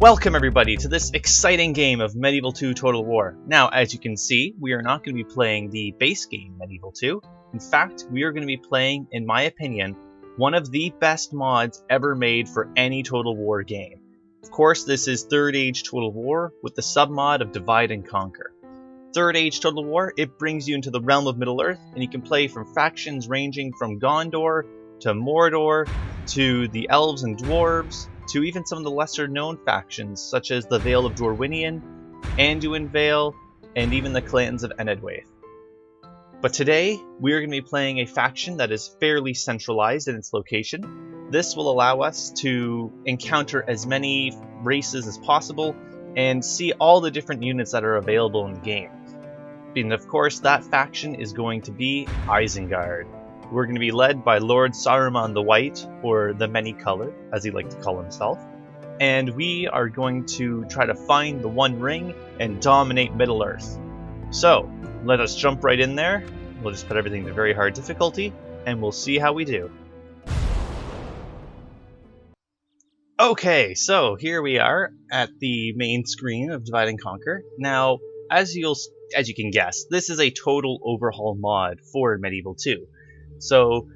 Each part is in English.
Welcome everybody to this exciting game of Medieval 2 Total War. Now, as you can see, we are not going to be playing the base game Medieval 2. In fact, we are going to be playing, in my opinion, one of the best mods ever made for any Total War game. Of course, this is Third Age Total War with the submod of Divide and Conquer. Third Age Total War, it brings you into the realm of Middle-earth, and you can play from factions ranging from Gondor to Mordor to the Elves and Dwarves, to even some of the lesser-known factions, such as the Vale of Dorwinion, Anduin Vale, and even the clans of Enedwaith. But today, we are going to be playing a faction that is fairly centralized in its location. This will allow us to encounter as many races as possible, and see all the different units that are available in the game. And of course, that faction is going to be Isengard. We're going to be led by Lord Saruman the White, or the Many-Colored, as he likes to call himself. And we are going to try to find the One Ring and dominate Middle-earth. So, let us jump right in there. We'll just put everything to very hard difficulty, and we'll see how we do. Okay, so here we are at the main screen of Divide and Conquer. Now, as you can guess, this is a total overhaul mod for Medieval 2. So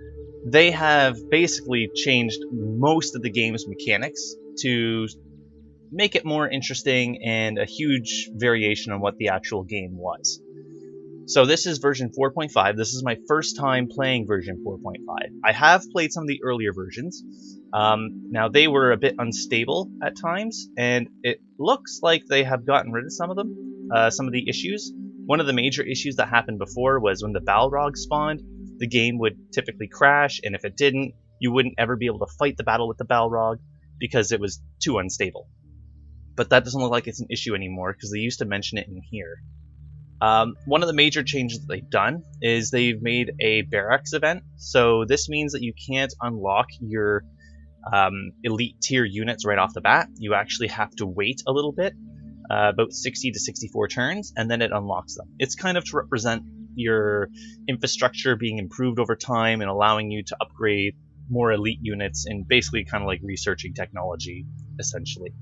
they have basically changed most of the game's mechanics to make it more interesting and a huge variation on what the actual game was. So this is version 4.5. This is my first time playing version 4.5. I have played some of the earlier versions. Now they were a bit unstable at times, and it looks like they have gotten rid of some of them, some of the issues. One of the major issues that happened before was when the Balrog spawned, the game would typically crash, and if it didn't, you wouldn't ever be able to fight the battle with the Balrog because it was too unstable. But that doesn't look like it's an issue anymore because they used to mention it in here. One of the major changes that they've done is they've made a barracks event. So this means that you can't unlock your elite tier units right off the bat. You actually have to wait a little bit, about 60 to 64 turns, and then it unlocks them. It's kind of to represent your infrastructure being improved over time and allowing you to upgrade more elite units and basically kind of like researching technology, essentially.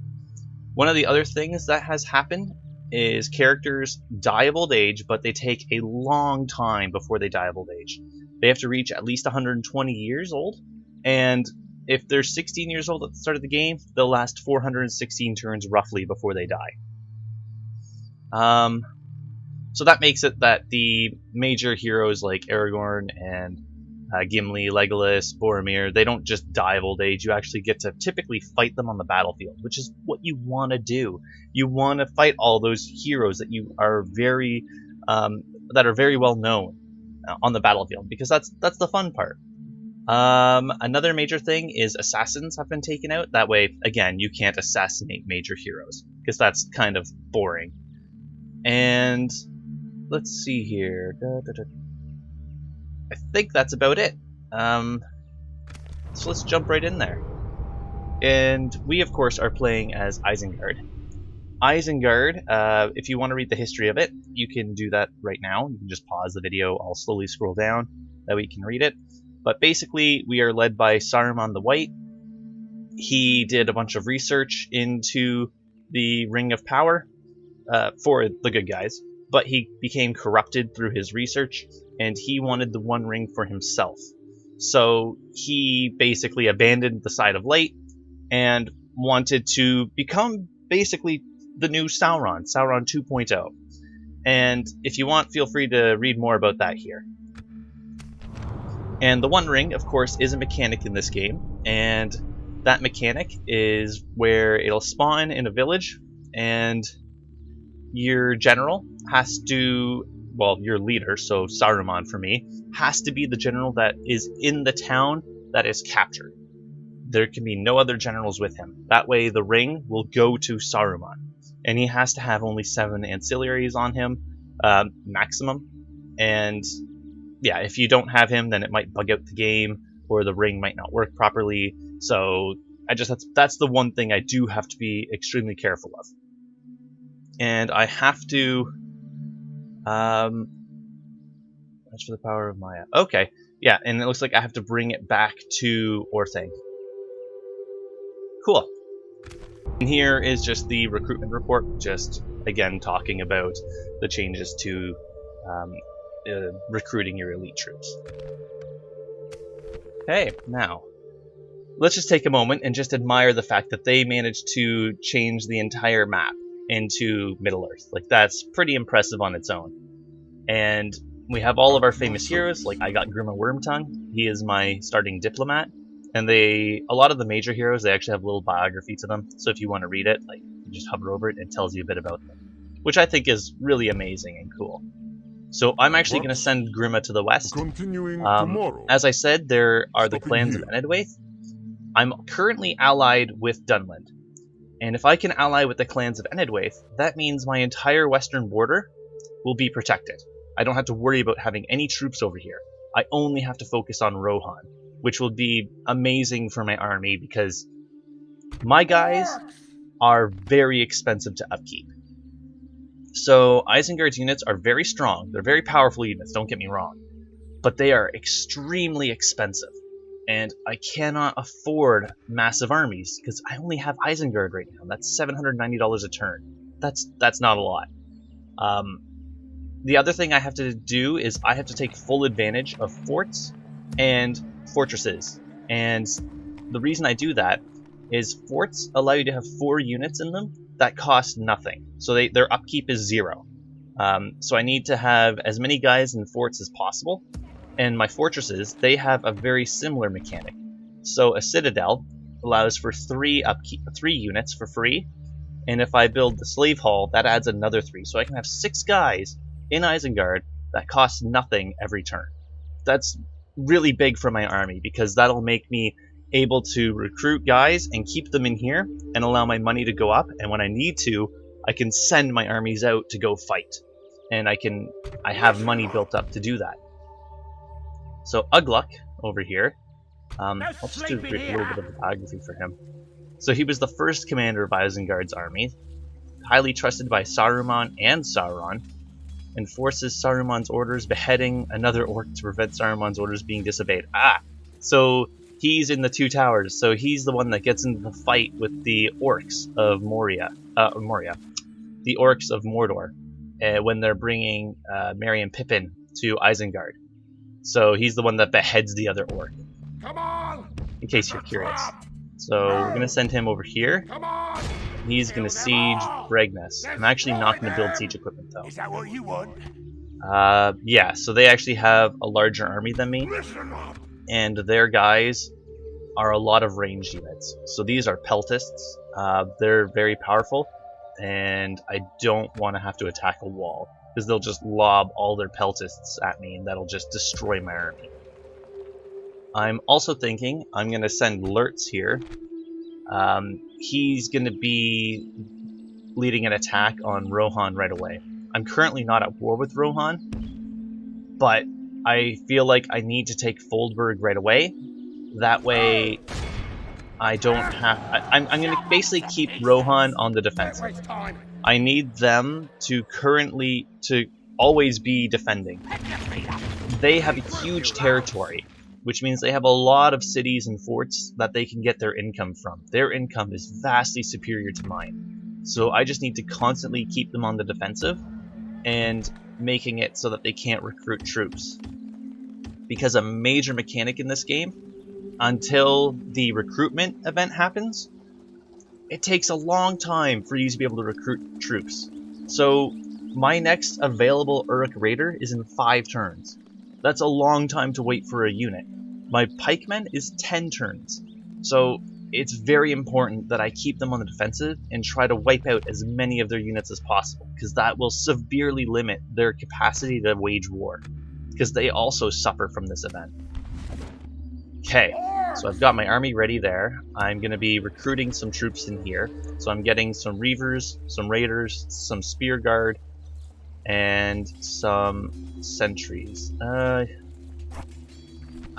One of the other things that has happened is characters die of old age, but they take a long time before they die of old age. They have to reach at least 120 years old, and if they're 16 years old at the start of the game, they'll last 416 turns roughly before they die. So that makes it that the major heroes like Aragorn and Gimli, Legolas, Boromir, they don't just die of old age. You actually get to typically fight them on the battlefield, which is what you want to do. You want to fight all those heroes that you are very well known on the battlefield, because that's the fun part. Another major thing is assassins have been taken out. That way, again, you can't assassinate major heroes because that's kind of boring. And let's see here. I think that's about it. So let's jump right in there. And we, of course, are playing as Isengard. Isengard, if you want to read the history of it, you can do that right now. You can just pause the video. I'll slowly scroll down. That way you can read it. But basically, we are led by Saruman the White. He did a bunch of research into the Ring of Power for the good guys. But he became corrupted through his research, and he wanted the One Ring for himself. So he basically abandoned the side of light and wanted to become basically the new Sauron 2.0. And if you want, feel free to read more about that here. And the One Ring, of course, is a mechanic in this game, and that mechanic is where it'll spawn in a village, and your general has to, well, your leader, so Saruman for me, has to be the general that is in the town that is captured. There can be no other generals with him. That way the ring will go to Saruman. And he has to have only 7 ancillaries on him, maximum. And yeah, if you don't have him, then it might bug out the game, or the ring might not work properly. So that's the one thing I do have to be extremely careful of. And I have to that's for the power of Maya. Okay, yeah, and it looks like I have to bring it back to Orthanc. Cool. And here is just the recruitment report, just again talking about the changes to recruiting your elite troops. Okay, now let's just take a moment and just admire the fact that they managed to change the entire map into Middle Earth. Like, that's pretty impressive on its own. And we have all of our famous heroes, like I got Grima Wormtongue. He is my starting diplomat. And a lot of the major heroes, they actually have a little biography to them. So if you want to read it, like, you just hover over it and it tells you a bit about them, which I think is really amazing and cool. So I'm actually going to send Grima to the west. Tomorrow. As I said, there are the clans of Enedwaith. I'm currently allied with Dunland. And if I can ally with the clans of Enedwaith, that means my entire western border will be protected. I don't have to worry about having any troops over here. I only have to focus on Rohan, which will be amazing for my army because my guys are very expensive to upkeep. So Isengard's units are very strong. They're very powerful units, don't get me wrong. But they are extremely expensive. And I cannot afford massive armies because I only have Isengard right now. That's $790 a turn. That's not a lot. The other thing I have to do is I have to take full advantage of forts and fortresses. And the reason I do that is forts allow you to have 4 units in them that cost nothing. So their upkeep is 0. So I need to have as many guys in forts as possible. And my fortresses, they have a very similar mechanic. So a citadel allows for 3 units for free. And if I build the slave hall, that adds another 3. So I can have 6 guys in Isengard that cost nothing every turn. That's really big for my army because that'll make me able to recruit guys and keep them in here and allow my money to go up. And when I need to, I can send my armies out to go fight. And I have money built up to do that. So Ugluk over here, I'll just do a little bit of a biography for him. So he was the first commander of Isengard's army, highly trusted by Saruman and Sauron, enforces Saruman's orders, beheading another orc to prevent Saruman's orders being disobeyed. So he's in the 2 towers, so he's the one that gets into the fight with the orcs of the orcs of Mordor, when they're bringing Merry and Pippin to Isengard. So he's the one that beheads the other orc. Come on! In case you're curious. So we're going to send him over here. He's going to siege Bregness. I'm actually not going to build siege equipment though. Is that what you want? Yeah, so they actually have a larger army than me. And their guys are a lot of ranged units. So these are peltists. They're very powerful. And I don't want to have to attack a wall, because they'll just lob all their peltists at me and that'll just destroy my army. I'm also thinking I'm going to send Lurtz here. He's going to be leading an attack on Rohan right away. I'm currently not at war with Rohan, but I feel like I need to take Foldberg right away. That way I don't have... I'm going to basically keep Rohan on the defensive. I need them to always be defending. They have a huge territory, which means they have a lot of cities and forts that they can get their income from. Their income is vastly superior to mine. So I just need to constantly keep them on the defensive and making it so that they can't recruit troops. Because a major mechanic in this game, until the recruitment event happens, it takes a long time for you to be able to recruit troops. So my next available Uruk Raider is in 5 turns. That's a long time to wait for a unit. My pikemen is 10 turns. So it's very important that I keep them on the defensive and try to wipe out as many of their units as possible, because that will severely limit their capacity to wage war, because they also suffer from this event. Okay, so I've got my army ready there. I'm going to be recruiting some troops in here. So I'm getting some Reavers, some Raiders, some Spear Guard, and some Sentries. I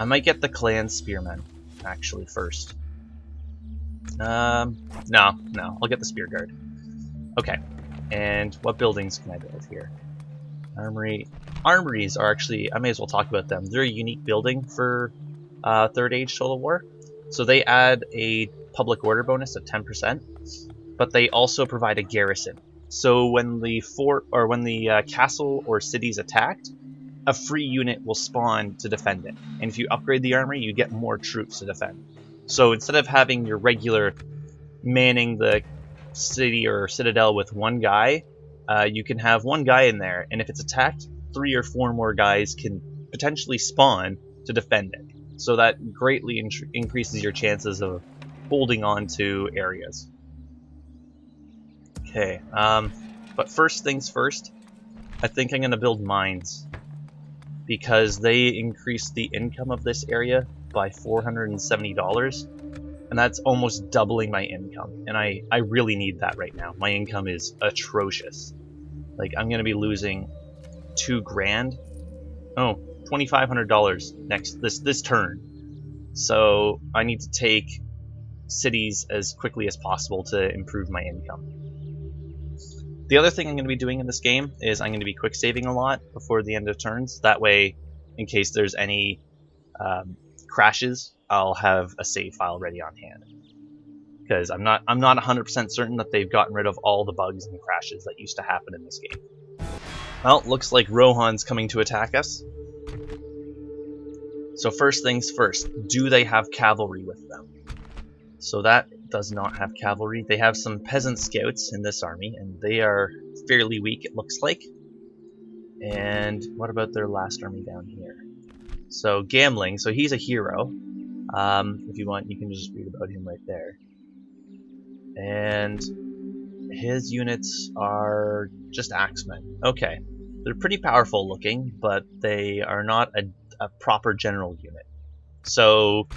might get the Clan Spearmen, actually, first. No, I'll get the Spear Guard. Okay, and what buildings can I build here? Armory. Armories are actually, I may as well talk about them. They're a unique building for Third Age Total War. So they add a public order bonus of 10%. but they also provide a garrison. So when the fort or when the castle or city is attacked, a free unit will spawn to defend it. And if you upgrade the army, you get more troops to defend. So instead of having your regular manning the city or citadel with one guy, you can have one guy in there, and if it's attacked, 3 or 4 more guys can potentially spawn to defend it. So that greatly increases your chances of holding on to areas. Okay, but first things first, I think I'm going to build mines, because they increase the income of this area by $470, and that's almost doubling my income, and I really need that right now. My income is atrocious. Like, I'm going to be losing $2 grand. Oh, $2,500 this turn. So I need to take cities as quickly as possible to improve my income. The other thing I'm going to be doing in this game is I'm going to be quick saving a lot before the end of turns. That way, in case there's any crashes, I'll have a save file ready on hand. Because I'm not 100% certain that they've gotten rid of all the bugs and crashes that used to happen in this game. Well, looks like Rohan's coming to attack us. So first things first, do they have cavalry with them? So that does not have cavalry. They have some peasant scouts in this army, and they are fairly weak, it looks like. And what about their last army down here? So Gambling, so he's a hero. If you want, you can just read about him right there. And his units are just axemen. Okay, they're pretty powerful looking, but they are not a proper general unit. So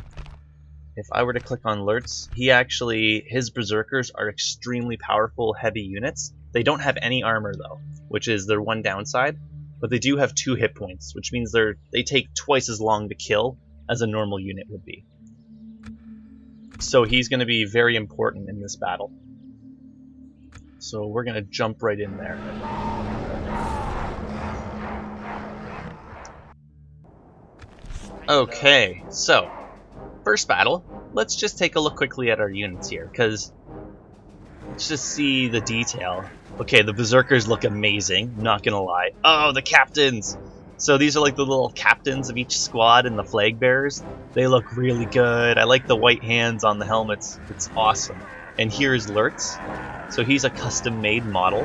if I were to click on Lurtz, his berserkers are extremely powerful, heavy units. They don't have any armor though, which is their one downside, but they do have 2 hit points, which means they take twice as long to kill as a normal unit would be. So he's going to be very important in this battle. So we're going to jump right in there. Okay, so first battle, let's just take a look quickly at our units here, because let's just see the detail. Okay, the berserkers look amazing, not gonna lie. Oh, the captains! So these are like the little captains of each squad and the flag bearers. They look really good. I like the white hands on the helmets. It's awesome. And here's Lurtz. So he's a custom-made model.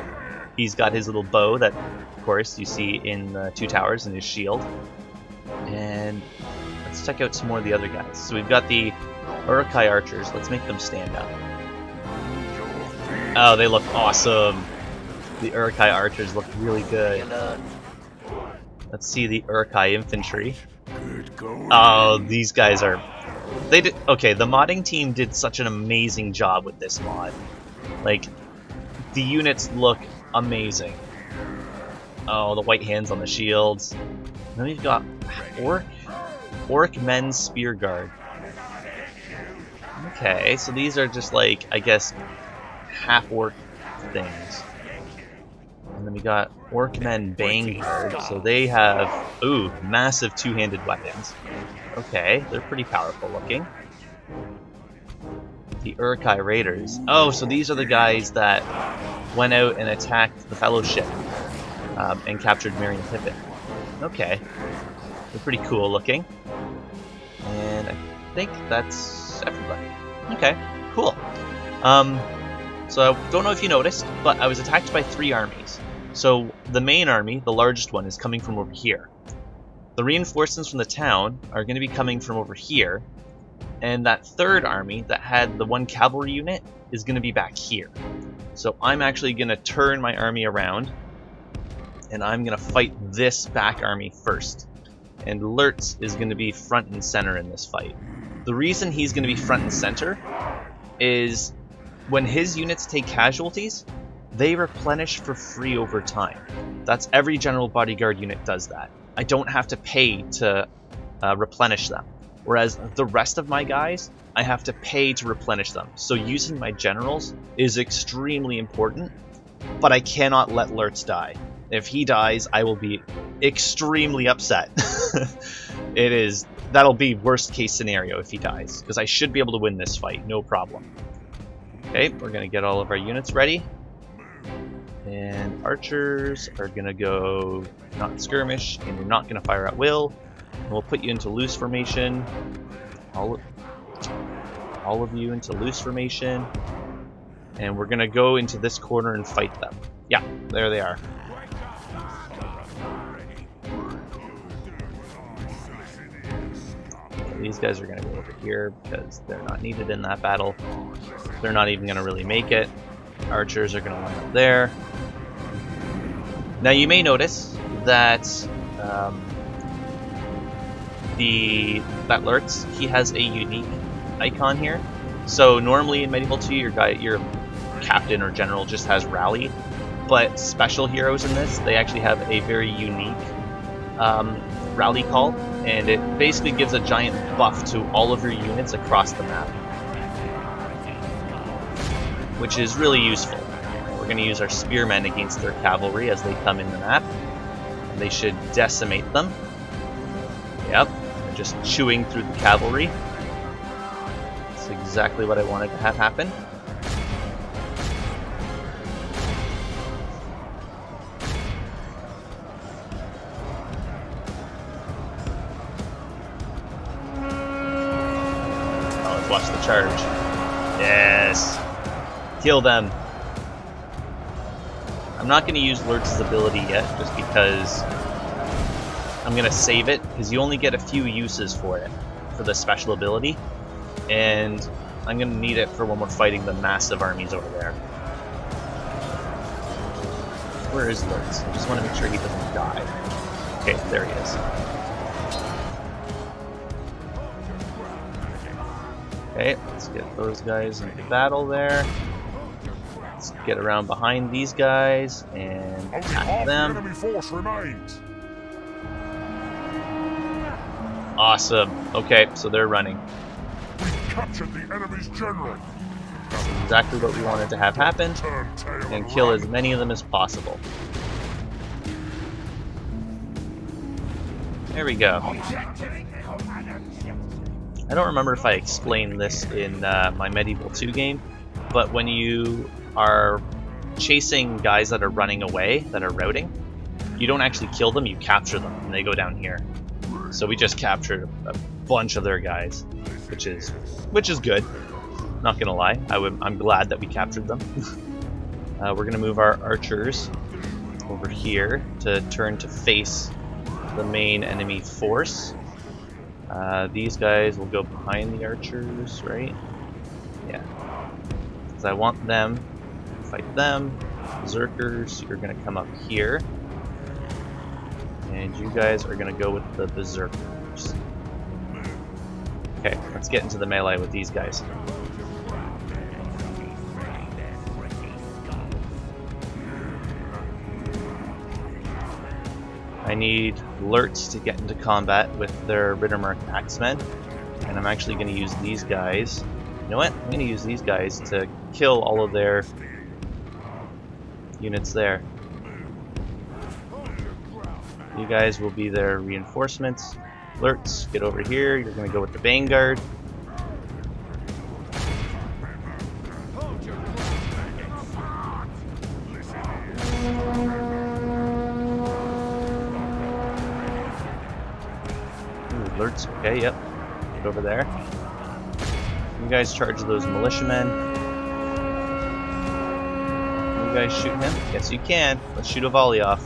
He's got his little bow that, of course, you see in the 2 towers and his shield. And let's check out some more of the other guys. So we've got the Uruk-hai archers. Let's make them stand up. Oh, they look awesome. The Uruk-hai archers look really good. Let's see the Uruk-hai infantry. Oh, these guys are... Okay, the modding team did such an amazing job with this mod. Like, the units look amazing. Oh, the white hands on the shields. Then we've got Orc Men's Spear Guard. Okay, so these are just like, I guess, half-orc things. And then we got Orc Men Bang Guard, so they have, massive 2-handed weapons. Okay, they're pretty powerful looking. The Uruk-hai Raiders. Oh, so these are the guys that went out and attacked the Fellowship and captured Merry Pippin. Okay, they're pretty cool looking. And I think that's everybody. Okay, cool. So I don't know if you noticed, but I was attacked by 3 armies. So the main army, the largest one, is coming from over here. The reinforcements from the town are going to be coming from over here. And that 3rd army that had the 1 cavalry unit is going to be back here. So I'm actually going to turn my army around, and I'm going to fight this back army first. And Lurtz is going to be front and center in this fight. The reason he's going to be front and center is when his units take casualties, they replenish for free over time. That's every general bodyguard unit does that. I don't have to pay to replenish them. Whereas the rest of my guys, I have to pay to replenish them. So using my generals is extremely important, but I cannot let Lurtz die. If he dies, I will be extremely upset. That'll be worst case scenario if he dies, because I should be able to win this fight, no problem. Okay, we're gonna get all of our units ready. And archers are gonna go not skirmish, and you're not gonna fire at will. And we'll put you into loose formation. All of you into loose formation. And we're gonna go into this corner and fight them. Yeah, there they are. These guys are going to go over here because they're not needed in that battle. They're not even going to really make it. Archers are going to line up there. Now you may notice that that Lurtz, he has a unique icon here. So normally in Medieval 2 your captain or general just has rally, but special heroes in this, they actually have a very unique rally call, and it basically gives a giant buff to all of your units across the map, which is really useful. We're going to use our spearmen against their cavalry as they come in the map. They should decimate them. Yep, they're just chewing through the cavalry. That's exactly what I wanted to have happen. Watch the charge. Yes! Kill them! I'm not going to use Lurtz's ability yet, just because I'm going to save it, because you only get a few uses for it, for the special ability, and I'm going to need it for when we're fighting the massive armies over there. Where is Lurtz? I just want to make sure he doesn't die. Okay, there he is. Okay, let's get those guys into battle there. Let's get around behind these guys and attack them. Enemy force remains. Awesome. Okay, so they're running. We captured the enemy's general. That's exactly what we wanted to have happen, and kill as many of them as possible. There we go. I don't remember if I explained this in my Medieval 2 game, but when you are chasing guys that are running away, that are routing, you don't actually kill them, you capture them, and they go down here. So we just captured a bunch of their guys, which is good. Not gonna lie, I'm glad that we captured them. We're gonna move our archers over here to turn to face the main enemy force. These guys will go behind the archers, right? Yeah. Because I want them to fight them. Berserkers, you're going to come up here. And you guys are going to go with the Berserkers. Okay, let's get into the melee with these guys. I need Lurtz to get into combat with their Rittermark Axemen, and I'm actually going to use these guys. You know what? I'm going to use these guys to kill all of their units there. You guys will be their reinforcements. Lurtz, get over here. You're going to go with the Vanguard. Lurtz, okay, yep. Get over there. You guys charge those militiamen. You guys shoot him? Yes, you can. Let's shoot a volley off.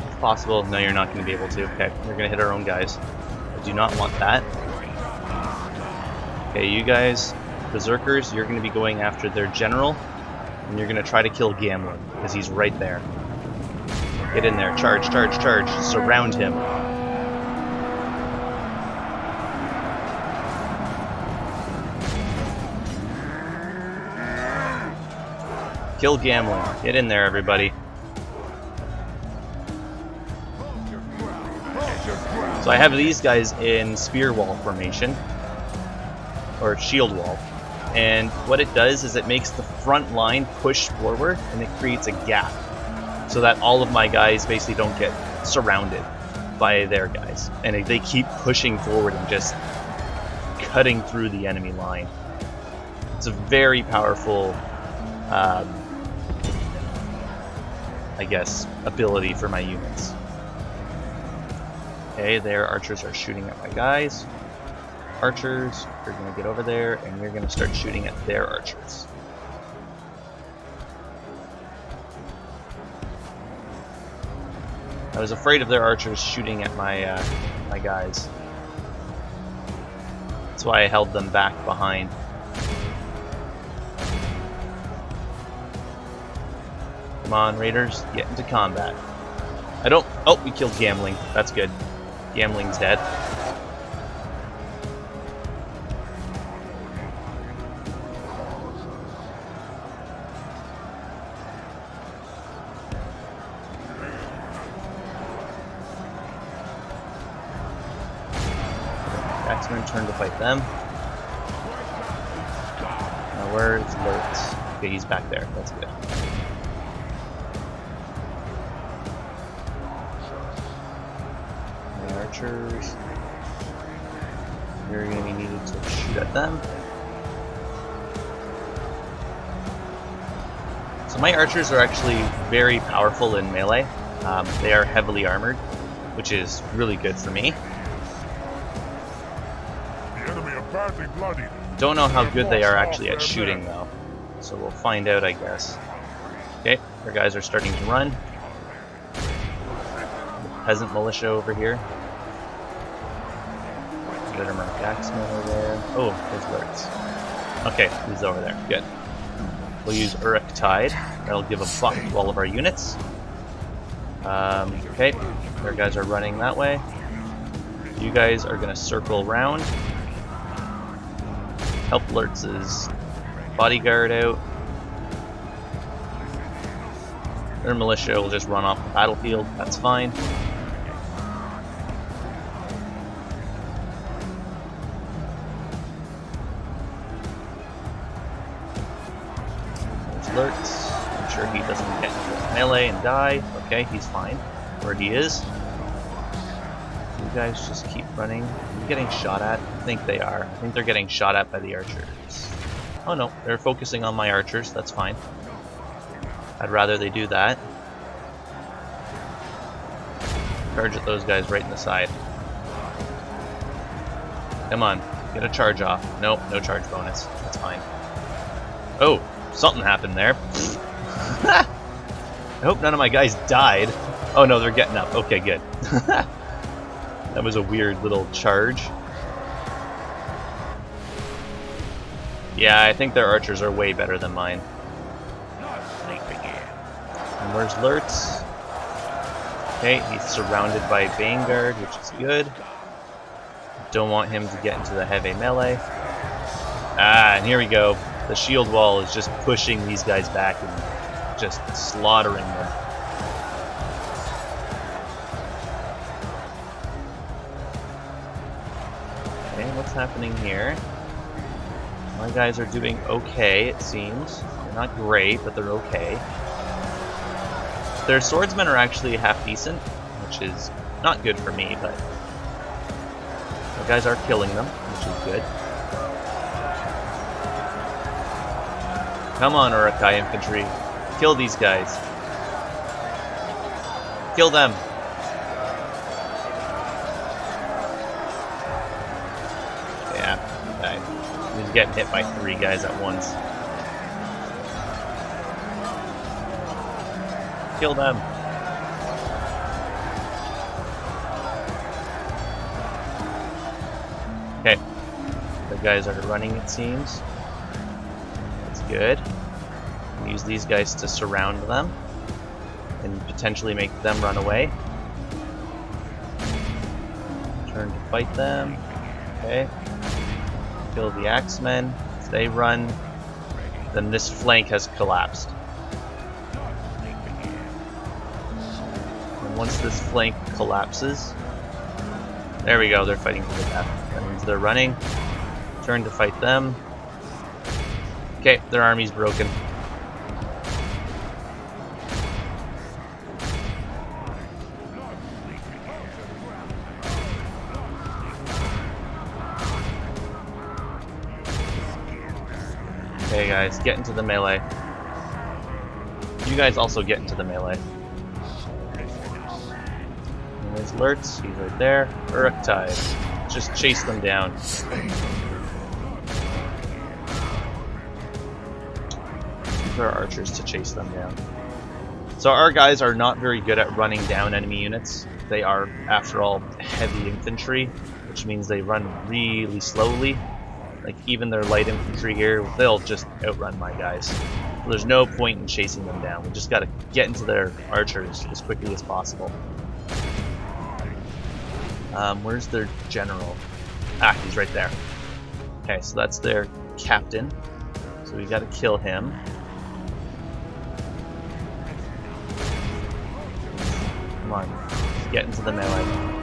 If possible. No, you're not going to be able to. Okay, we're going to hit our own guys. I do not want that. Okay, you guys, Berserkers, you're going to be going after their general, and you're going to try to kill Gamlin, because he's right there. Get in there. Charge, charge, charge. Surround him. Kill Gamlin. Get in there, everybody. So I have these guys in spear wall formation, or shield wall, and what it does is it makes the front line push forward, and it creates a gap, so that all of my guys basically don't get surrounded by their guys, and they keep pushing forward and just cutting through the enemy line. It's a very powerful, I guess, ability for my units. Okay, their archers are shooting at my guys. Archers, you're going to get over there, and you're going to start shooting at their archers. I was afraid of their archers shooting at my my guys. That's why I held them back behind. Come on, raiders, get into combat. I don't... Oh, we killed Gambling. That's good. Gambling's dead. Axemen turn to fight them. Now where's Lurtz? Okay, he's back there. That's good. The archers. You're going to be needed to shoot at them. So my archers are actually very powerful in melee. They are heavily armored, which is really good for me. Don't know how good they are actually at shooting though, so we'll find out, I guess. Okay, our guys are starting to run. Peasant militia over here. Better mark axemen over there. Oh, there's Lurtz. Okay, he's over there. Good. We'll use Uruk Tide. That'll give a buff to all of our units. Okay, our guys are running that way. You guys are going to circle around. Help Lurtz's bodyguard out. Their militia will just run off the battlefield. That's fine. There's Lurtz. I'm sure he doesn't get into melee and die. Okay, he's fine where he is. You guys just keep running. Are you getting shot at? I think they are. I think they're getting shot at by the archers. Oh no, they're focusing on my archers. That's fine. I'd rather they do that. Charge at those guys right in the side. Come on, get a charge off. Nope, no charge bonus. That's fine. Oh, something happened there. I hope none of my guys died. Oh no, they're getting up. Okay, good. That was a weird little charge. Yeah, I think their archers are way better than mine. And where's Lurtz? Okay, he's surrounded by Isengard, which is good. Don't want him to get into the heavy melee. Ah, and here we go. The shield wall is just pushing these guys back and just slaughtering them. Okay, what's happening here? My guys are doing okay, it seems. They're not great, but they're okay. Their swordsmen are actually half decent, which is not good for me, but the guys are killing them, which is good. Come on, Urukai infantry. Kill these guys. Kill them. Yeah, he's getting hit by 3 guys at once. Kill them. Okay. The guys are running, it seems. That's good. Use these guys to surround them and potentially make them run away. Turn to fight them. Okay. Kill the axemen. If they run, then this flank has collapsed. And once this flank collapses, there we go, they're fighting to the death. That means they're running. Turn to fight them. Okay, their army's broken. Okay, guys, get into the melee. You guys also get into the melee. And there's Lurtz, he's right there. Uruk-tide. Just chase them down. Use our archers to chase them down. So our guys are not very good at running down enemy units. They are, after all, heavy infantry, which means they run really slowly. Like, even their light infantry here, they'll just outrun my guys. So there's no point in chasing them down. We just gotta get into their archers as quickly as possible. Where's their general? Ah, he's right there. Okay, so that's their captain. So we gotta kill him. Come on, get into the melee.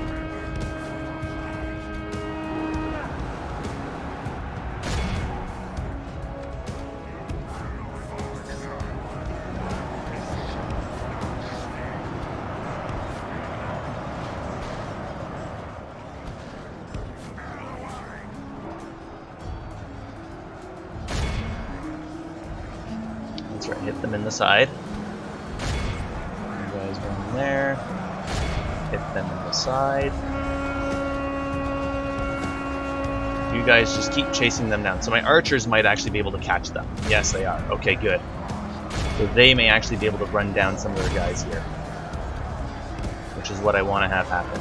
That's right, hit them in the side. You guys run there. Hit them in the side. You guys just keep chasing them down. So my archers might actually be able to catch them. Yes, they are. Okay, good. So they may actually be able to run down some of their guys here. Which is what I want to have happen.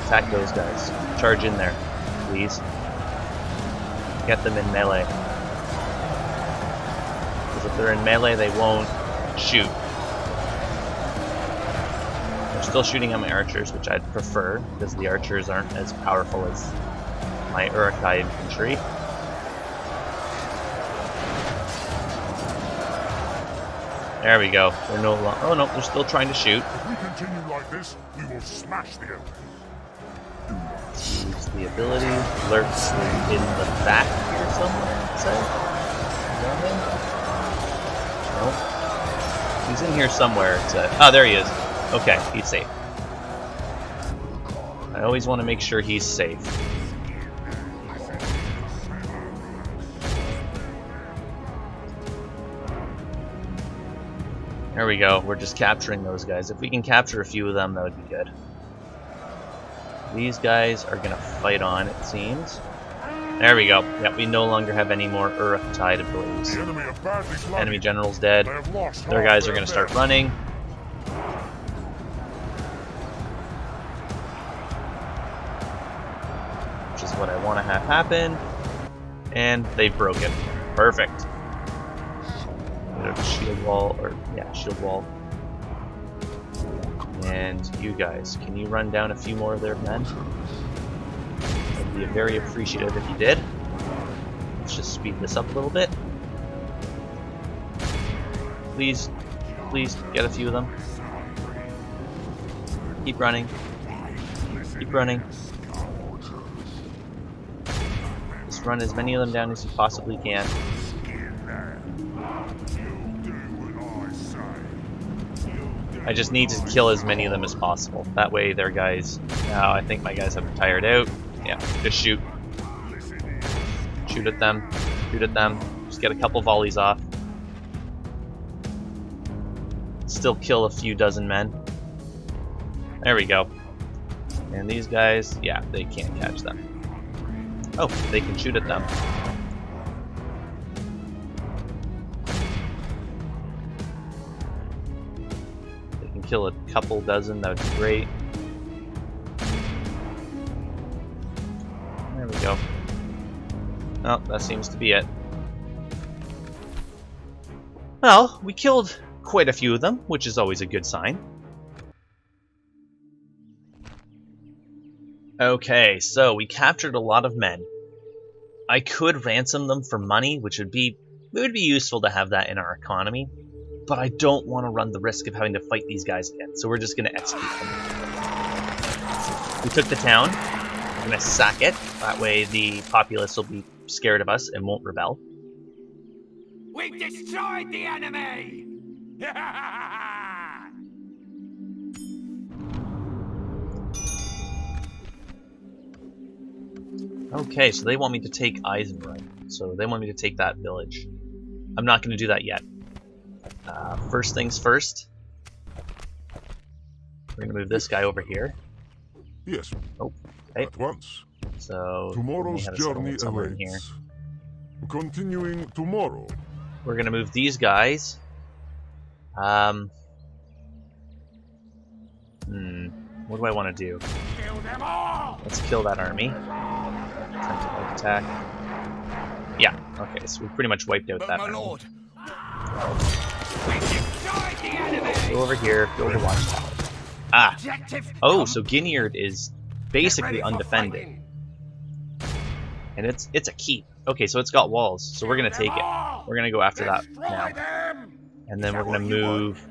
Attack those guys. Charge in there, please. Get them in melee. Because if they're in melee, they won't shoot. They're still shooting at my archers, which I'd prefer, because the archers aren't as powerful as my Uruk-hai infantry. There we go. They're no longer. Oh no, they're still trying to shoot. If we continue like this, we will smash the enemy. Use the ability. Lurks in the back here somewhere, I'd say. Is that him? Nope. He's in here somewhere, it said. Oh, there he is. Okay, he's safe. I always want to make sure he's safe. There we go. We're just capturing those guys. If we can capture a few of them, that would be good. These guys are going to fight on, it seems. There we go. Yep, we no longer have any more Uruk-tide abilities. Enemy general's dead. Their guys are going to start running. Which is what I want to have happen. And they've broken. Perfect. Shield wall, or yeah, shield wall. And you guys, can you run down a few more of their men? I'd be very appreciative if you did. Let's just speed this up a little bit. Please, please get a few of them. Keep running. Keep running. Just run as many of them down as you possibly can. I just need to kill as many of them as possible. That way their guys... Now I think my guys have tired out. Yeah, just shoot. Shoot at them. Shoot at them. Just get a couple volleys off. Still kill a few dozen men. There we go. And these guys, yeah, they can't catch them. Oh, they can shoot at them. Kill a couple dozen, that would be great. There we go. Oh, that seems to be it. Well, we killed quite a few of them, which is always a good sign. Okay, so we captured a lot of men. I could ransom them for money, which would be useful to have that in our economy. But I don't want to run the risk of having to fight these guys again, so we're just going to execute them. We took the town. We're going to sack it. That way the populace will be scared of us and won't rebel. We've destroyed the enemy! Okay, so they want me to take Isengard. So they want me to take that village. I'm not going to do that yet. First things first. We're going to move this guy over here. Yes. Oh, okay. At once. So Tomorrow's journey somewhere in here. awaits. Continuing tomorrow. We're going to move these guys. What do I want to do? Kill them all! Let's kill that army. Attempt to light attack. Yeah, okay, so we pretty much wiped out that army. Lord. We destroyed the enemy! Go over here, build a watchtower. Ah! Objective Oh, so Ginyard is basically Get ready for undefended. fighting. And it's a keep. Okay, so it's got walls, so we're gonna take it. We're gonna go after that Destroy now. them! And then Is we're that gonna what you want? move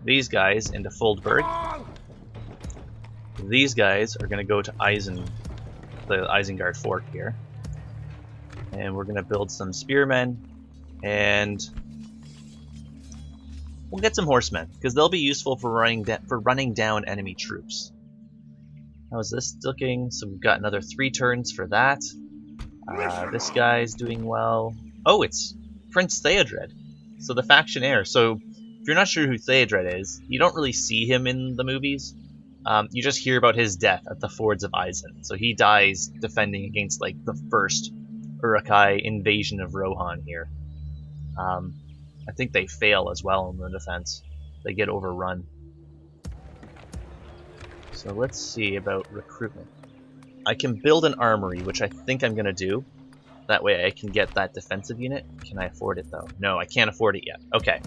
these guys into Foldberg. All! These guys are gonna go to the Isengard Fort here. And we're gonna build some spearmen, and we'll get some horsemen, because they'll be useful for running down enemy troops. How is this looking? So we've got another 3 turns for that. This guy's doing well. Oh, it's Prince Theodred, so the faction heir. So if you're not sure who Theodred is, you don't really see him in the movies. You just hear about his death at the Fords of Isen. So he dies defending against like the first Uruk-hai invasion of Rohan here. I think they fail as well in the defense. They get overrun. So let's see about recruitment. I can build an armory, which I think I'm going to do. That way I can get that defensive unit. Can I afford it though? No, I can't afford it yet. Okay.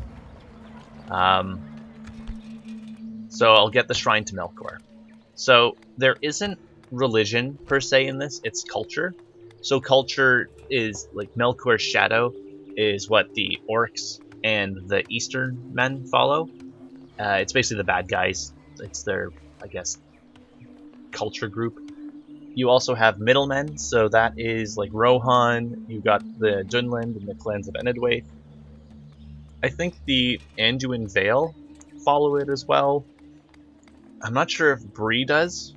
So I'll get the Shrine to Melkor. So there isn't religion per se in this, it's culture. So culture is like Melkor's shadow is what the orcs and the Eastern men follow. It's basically the bad guys. It's their, I guess, culture group. You also have middlemen, so that is like Rohan, you got the Dunland and the clans of Enedwaith. I think the Anduin Vale follow it as well. I'm not sure if Bree does.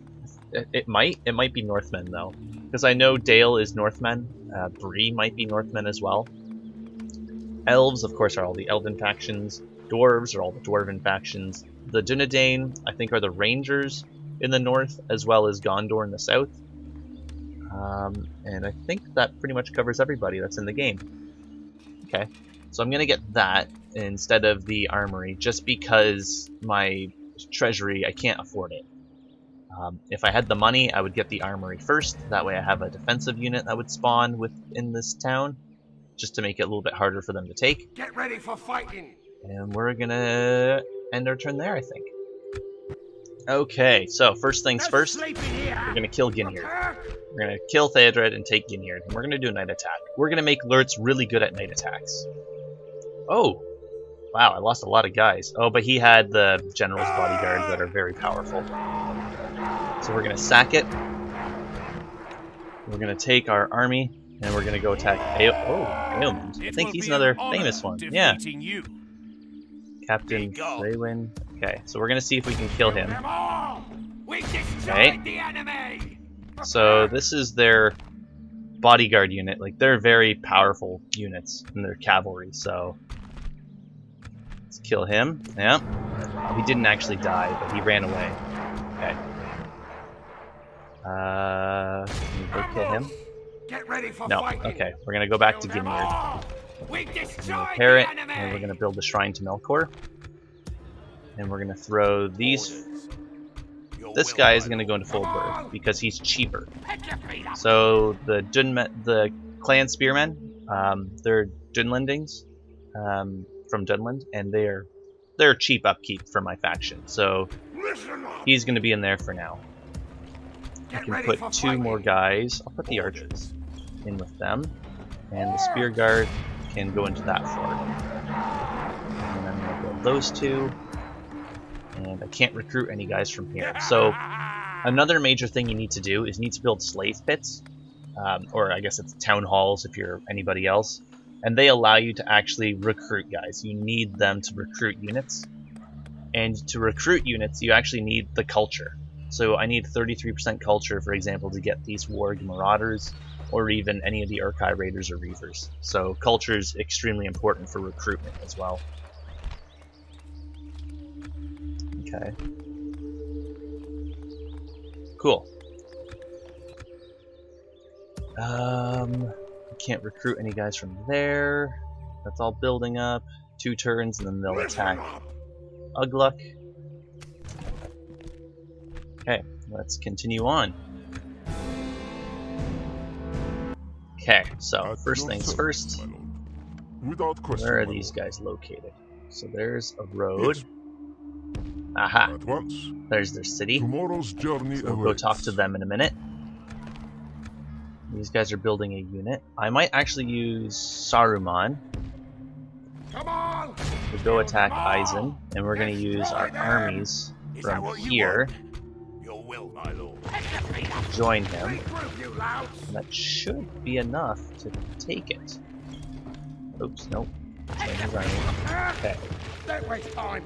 It might be Northmen though, because I know Dale is Northmen. Bree might be Northmen as well. Elves, of course, are all the Elven factions. Dwarves are all the Dwarven factions. The Dunedain, I think, are the Rangers in the north, as well as Gondor in the south. And I think that pretty much covers everybody that's in the game. Okay, so I'm going to get that instead of the armory, just because my treasury, I can't afford it. If I had the money, I would get the armory first. That way I have a defensive unit that would spawn within this town, just to make it a little bit harder for them to take. Get ready for fighting! And we're going to end our turn there, I think. Okay, so first things first, we're going to kill Ginyard. We're going to kill Theodred and take Ginyard, and we're going to do a night attack. We're going to make Lurtz really good at night attacks. Oh, wow, I lost a lot of guys. Oh, but he had the general's bodyguards that are very powerful. So we're going to sack it. We're going to take our army, and we're going to go attack Eomund. I think he's another famous one. Yeah. You. Captain Freywin. Okay, so we're going to see if we can kill him. We destroyed the enemy! So this is their bodyguard unit. Like, they're very powerful units in their cavalry, so let's kill him. Yeah. He didn't actually die, but he ran away. Okay. Can we go kill him? Get ready for No. fighting. Okay, we're gonna go back to Ginyard. We destroyed Repair it, the enemy! and we're gonna build the Shrine to Melkor. And we're gonna throw these. This guy is gonna go into Foldberg because he's cheaper. Pick your feet up. So the clan spearmen, they're Dunlandings from Dunland, and they're cheap upkeep for my faction. So Listen up. he's going to be in there for now. I Get can ready put for 2 fighting. more guys. I'll put the archers in with them, and the spear guard can go into that fort. And I'm going to build those 2. And I can't recruit any guys from here. So another major thing you need to do is need to build slave pits, or I guess it's town halls if you're anybody else, and they allow you to actually recruit guys. You need them to recruit units, and to recruit units you actually need the culture. So I need 33% culture, for example, to get these Warg Marauders, or even any of the Urkai Raiders or Reavers. So culture is extremely important for recruitment as well. Okay. Cool. Can't recruit any guys from there. That's all building up. 2 turns and then they'll attack Ugluk. Okay, let's continue on. Okay, so first things first, Without question, where are my these lord. guys located? So there's a road. Yes. Aha, At once. there's their city. Tomorrow's journey So we'll go awaits. talk to them in a minute. These guys are building a unit. I might actually use Saruman Come on! to go attack Eisen, and we're going to use our armies Is that from what you here want? Your will, my lord. to join him. Regroup, you louts! And that should be enough to take it. Oops, nope. Join his army. Okay. Don't waste time.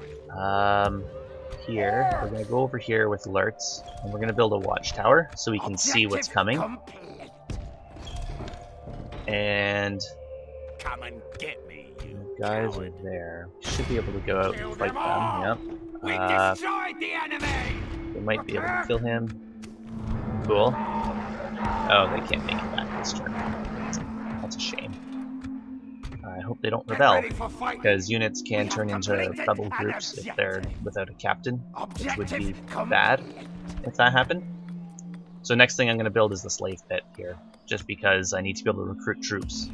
Here, we're going to go over here with alerts, and we're going to build a watchtower so we can see what's Objective coming. complete. And Come and get me, you guys coward. are there. Should be able to go out Kill and fight them all. them. We Yep. destroyed the enemy! They might be able to kill him. Cool. Oh, they can't make it back this turn. That's a shame. I hope they don't Get rebel, ready for fighting. because units can We have turn into completed rebel an groups if they're objective. without a captain, which would be Objective bad complete. if that happened. So next thing I'm going to build is the slave pit here, just because I need to be able to recruit troops.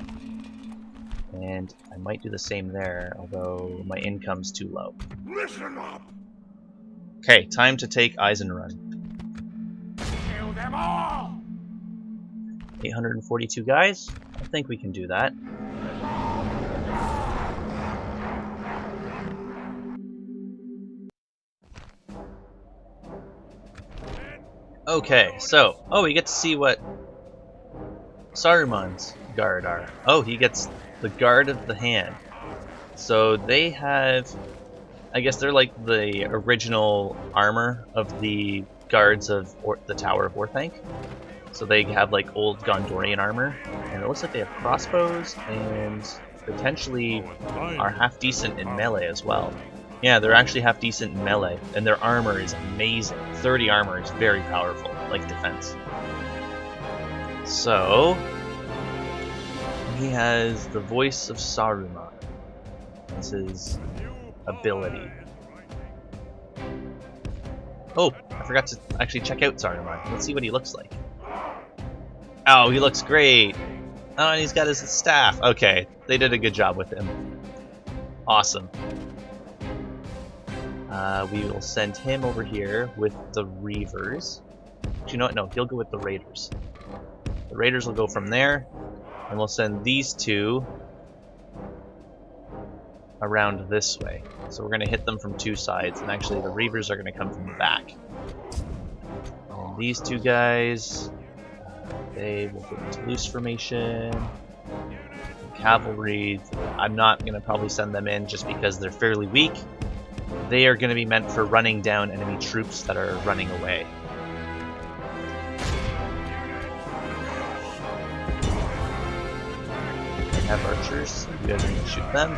And I might do the same there, although my income's too low. Listen up! Okay, time to take Eisenrun. Kill them all! 842 guys? I think we can do that. Okay, so, oh, we get to see what Saruman's guard are. Oh, he gets the guard of the hand. So they have, I guess they're like the original armor of the guards of the Tower of Orthanc. So they have like old Gondorian armor, and it looks like they have crossbows and potentially are half decent in melee as well. Yeah, they're actually half decent in melee, and their armor is amazing. 30 armor is very powerful, like defense. So, he has the voice of Saruman. That's his ability. Oh, I forgot to actually check out Saruman. Let's see what he looks like. Oh, he looks great! Oh, and he's got his staff. Okay, they did a good job with him. Awesome. We will send him over here with the Reavers. Do you know what? No, he'll go with the Raiders. The Raiders will go from there, and we'll send these two around this way. So we're going to hit them from 2 sides, and actually the Reavers are going to come from the back. And these 2 guys, they will go into loose formation. Cavalry, I'm not going to probably send them in just because they're fairly weak. They are going to be meant for running down enemy troops that are running away. I have archers, you guys are going to shoot them.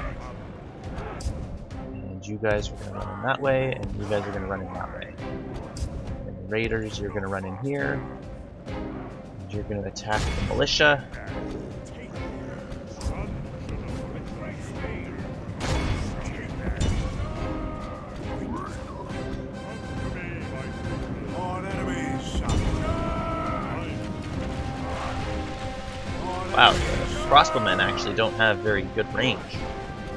And you guys are going to run in that way, and you guys are going to run in that way. And the raiders, you're going to run in here. And you're going to attack the militia. Wow, crossbowmen actually don't have very good range.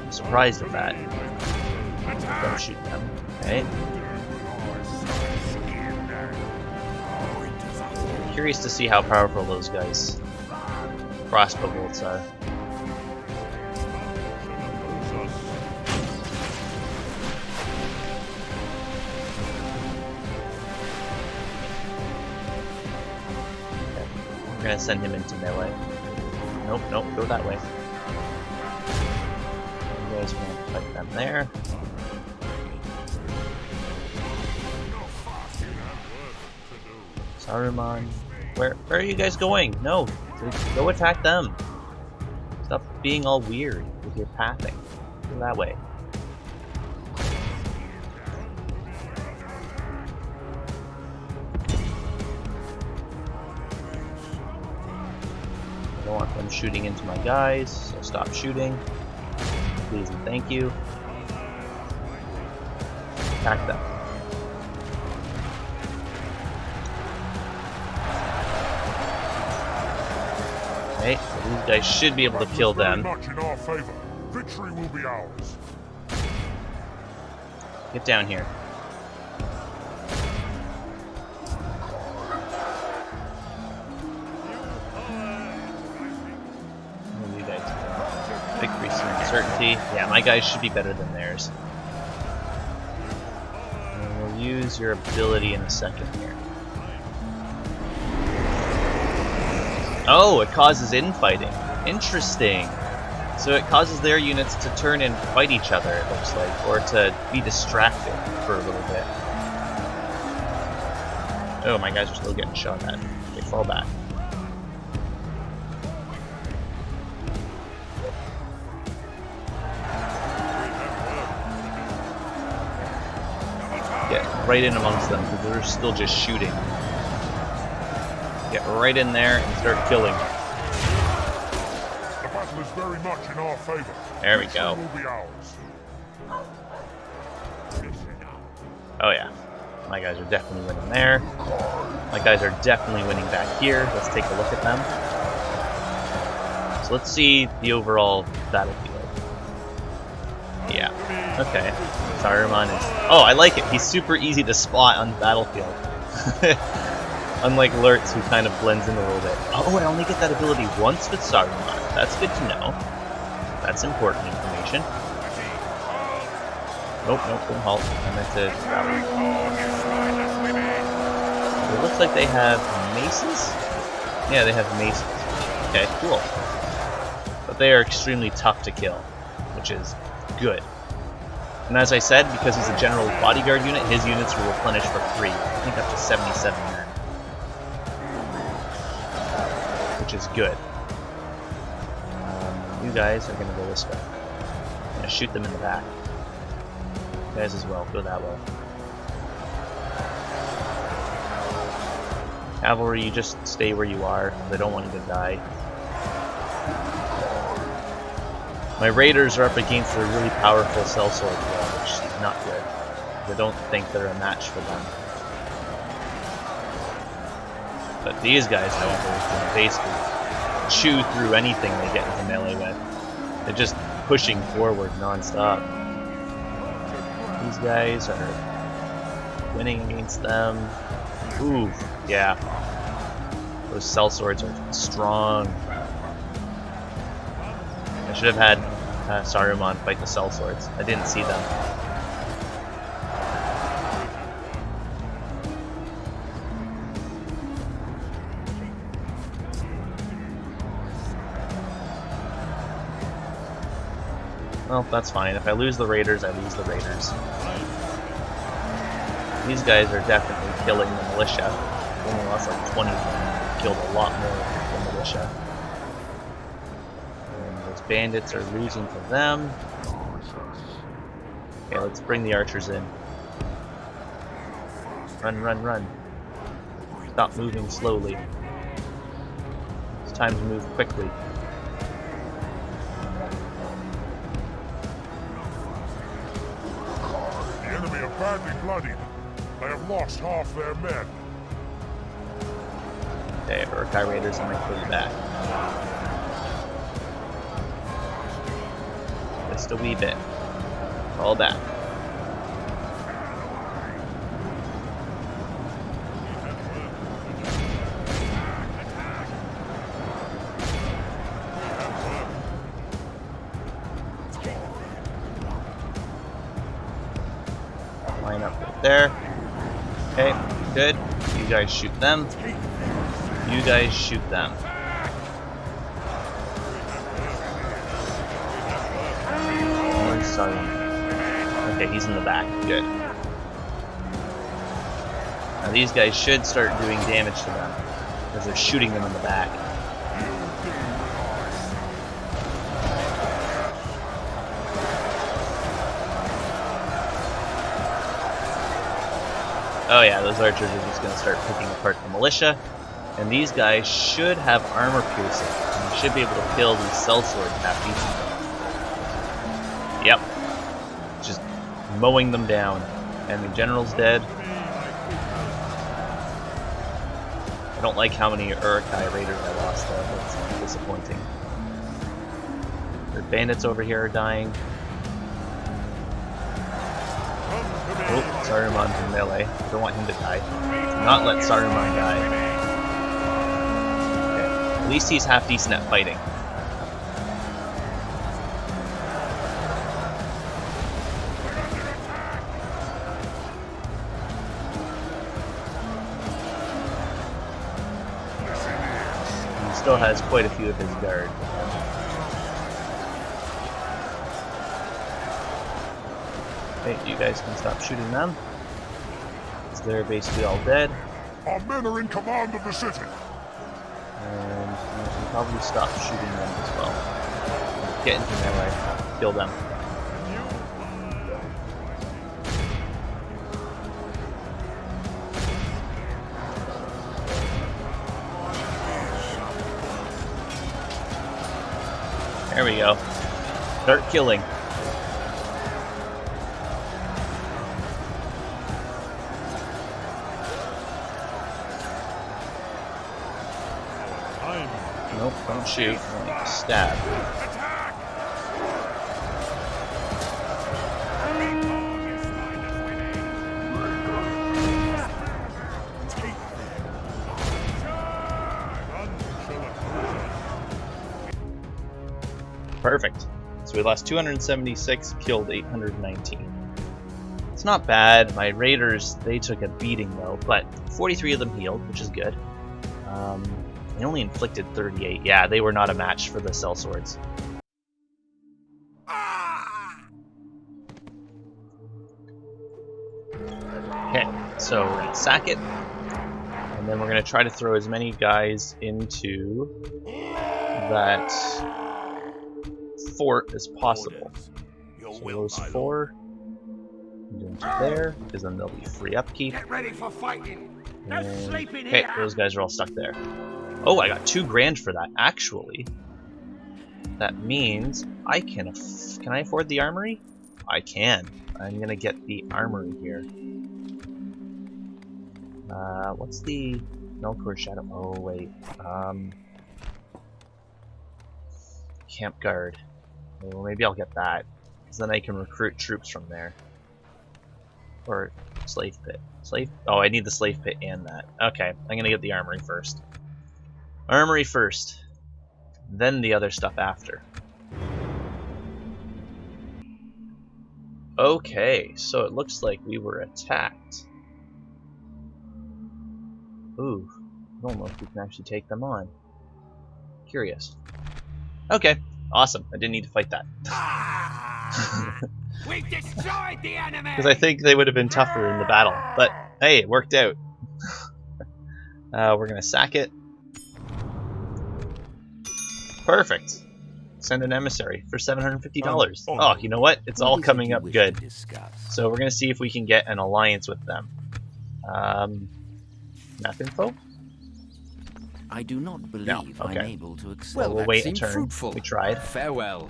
I'm surprised at that. Don't shoot them. Okay. Curious to see how powerful those guys' crossbow bolts are. Okay. We're gonna send him into melee. Nope, nope, go that way. You guys are gonna fight them there. Saruman, where are you guys going? No, go attack them. Stop being all weird with your pathing. Go that way. I don't want them shooting into my guys, so stop shooting. Please and thank you. Attack them. Okay, so these guys should be able to kill them. Much in our favor. Victory will be ours. Get down here. What are you guys doing? Victory certainty. Yeah, my guys should be better than theirs. And we'll use your ability in a second here. Oh, it causes infighting. Interesting. So it causes their units to turn and fight each other, it looks like, or to be distracted for a little bit. Oh, my guys are still getting shot at. Okay, fall back. Get right in amongst them, because they're still just shooting. Get right in there and start killing. The battle is very much in our favor. There we go. Victory will be ours. Oh yeah. My guys are definitely winning there. My guys are definitely winning back here. Let's take a look at them. So let's see the overall battlefield. Yeah. Okay. Saruman is... Oh, I like it. He's super easy to spot on the battlefield. Unlike Lurtz, who kind of blends in a little bit. Oh, I only get that ability once with Saruman. That's good to know. That's important information. Nope, don't halt. I meant to... It looks like they have maces? Yeah, they have maces. Okay, cool. But they are extremely tough to kill, which is good. And as I said, because he's a general bodyguard unit, his units will replenish for free. I think up to 77 men. Which is good. You guys are going to go this way. I'm going to shoot them in the back. You guys as well, go that way. Cavalry, you just stay where you are. I don't want you to die. My raiders are up against a really powerful sellsword wall, which is not good. I don't think they're a match for them. But these guys, however, can basically chew through anything they get into melee with. They're just pushing forward non-stop. These guys are winning against them. Ooh, yeah. Those sellswords are strong. I should have had Saruman fight the sellswords. I didn't see them. Well, that's fine. If I lose the raiders, I lose the raiders. These guys are definitely killing the militia. Only lost like 20 of them. Killed a lot more than the militia. Bandits are losing to them. Okay, let's bring the archers in. Run, run, run. Stop moving slowly. It's time to move quickly. The enemy are badly bloodied. They have lost half their men. Okay, Urkai Raiders, I'm gonna put you back. Just a wee bit. Fall back. Line up right there. Okay, good. You guys shoot them. You guys shoot them. Okay, he's in the back. Good. Now these guys should start doing damage to them, because they're shooting them in the back. Oh yeah, those archers are just going to start picking apart the militia. And these guys should have armor piercing, and you should be able to kill these sellswords half decently. Yep. Just mowing them down. And the general's dead. I don't like how many Uruk-hai raiders I lost though. That's disappointing. The bandits over here are dying. Oh, Saruman's in melee. I don't want him to die. Do not let Saruman die. Okay. At least he's half decent at fighting. He still has quite a few of his guard. Okay, you guys can stop shooting them, because they're basically all dead. Our men are in command of the city. And you can probably stop shooting them as well. Get into melee. Kill them. There we go. Start killing. Nope, don't shoot. Only stab. Perfect. So we lost 276, killed 819. It's not bad. My raiders, they took a beating though, but 43 of them healed, which is good. They only inflicted 38. Yeah, they were not a match for the sellswords. Okay, so we're gonna sack it, and then we're gonna try to throw as many guys into that fort as possible. So those 4 into there, because then they'll be free upkeep. Get ready for fighting. No And, sleeping okay, here. those guys are all stuck there. Oh, I got 2 grand for that, actually. That means I can I afford the armory? I can. I'm gonna get the armory here. What's the Melkor Shadow? Oh, wait. Camp Guard. Well, maybe I'll get that, because then I can recruit troops from there. Or Slave Pit. Oh, I need the Slave Pit and that. Okay, I'm gonna get the armory first. Armory first, then the other stuff after. Okay, so it looks like we were attacked. Ooh, I don't know if we can actually take them on. Curious. Okay, awesome. I didn't need to fight that. We've destroyed the enemy. Because I think they would have been tougher in the battle. But hey, it worked out. We're gonna sack it. Perfect. Send an emissary for $750. Oh, you know what? It's all coming up good. So we're gonna see if we can get an alliance with them. Map info? I do not believe No, okay. I'm able to accept. Well, we'll wait a turn. Fruitful. We tried. Farewell.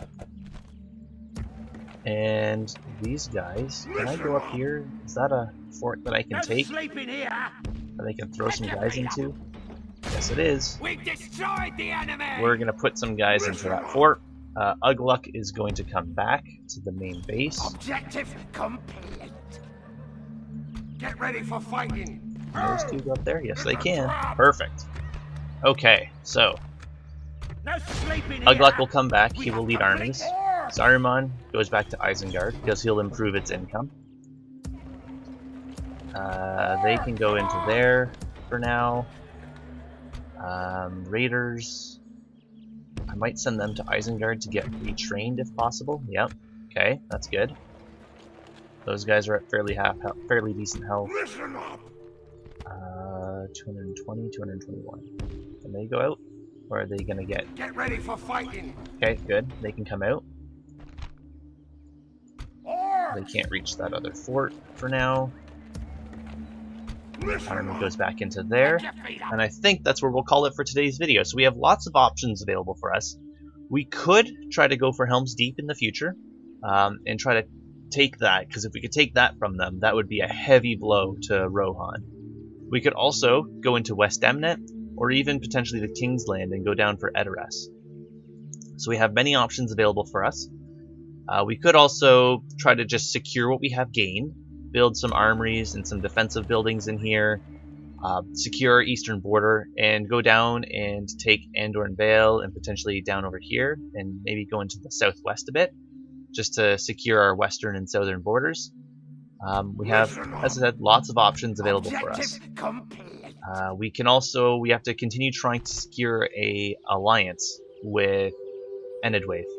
And these guys, can I go up here? Is that a fort that I can No take? sleeping here. That I can throw some guys into? Yes, it is. We've destroyed the enemy. We're gonna put some guys into that fort. Ugluk is going to come back to the main base. Objective complete. Get ready for fighting. Can those 2 go up there? Yes, they can. Perfect. Okay, so No sleeping here. Ugluk will come back. He will lead armies. Saruman goes back to Isengard because he'll improve its income. They can go into there for now. Raiders, I might send them to Isengard to get retrained if possible. Yep. Okay, that's good. Those guys are at fairly decent health. Listen up. 220, 221. Can they go out? Or are they gonna get... Get ready for fighting. Okay, good. They can come out. They Orcs! can't reach that other fort for now. Listen Army up. goes back into there. Get your feet up. And I think that's where we'll call it for today's video. So we have lots of options available for us. We could try to go for Helm's Deep in the future. And try to take that, because if we could take that from them, that would be a heavy blow to Rohan. We could also go into West Emnet, or even potentially the King's Land and go down for Edoras. So we have many options available for us. We could also try to just secure what we have gained, build some armories and some defensive buildings in here, secure our eastern border, and go down and take Andor and Vale and potentially down over here, and maybe go into the southwest a bit, just to secure our western and southern borders. We have, as I said, lots of options available for us. Objective complete. We have to continue trying to secure a alliance with Enedwaith,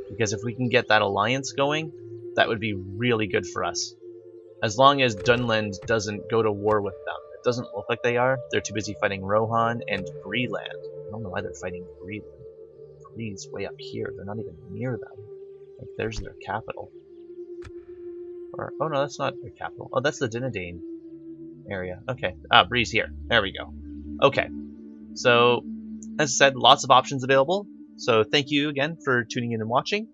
because if we can get that alliance going, that would be really good for us. As long as Dunland doesn't go to war with them. It doesn't look like they are. They're too busy fighting Rohan and Breeland. I don't know why they're fighting Breeland. Bree's way up here. They're not even near them. Like, there's their capital. Or, oh no, that's not their capital. Oh, that's the Dinadane area. Okay. Bree's here. There we go. Okay. So, as I said, lots of options available. So thank you again for tuning in and watching.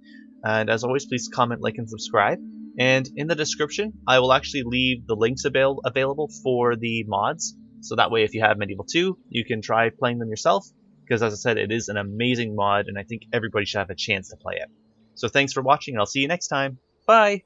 And as always, please comment, like, and subscribe. And in the description, I will actually leave the links available for the mods. So that way, if you have Medieval 2, you can try playing them yourself. Because as I said, it is an amazing mod, and I think everybody should have a chance to play it. So thanks for watching, and I'll see you next time. Bye!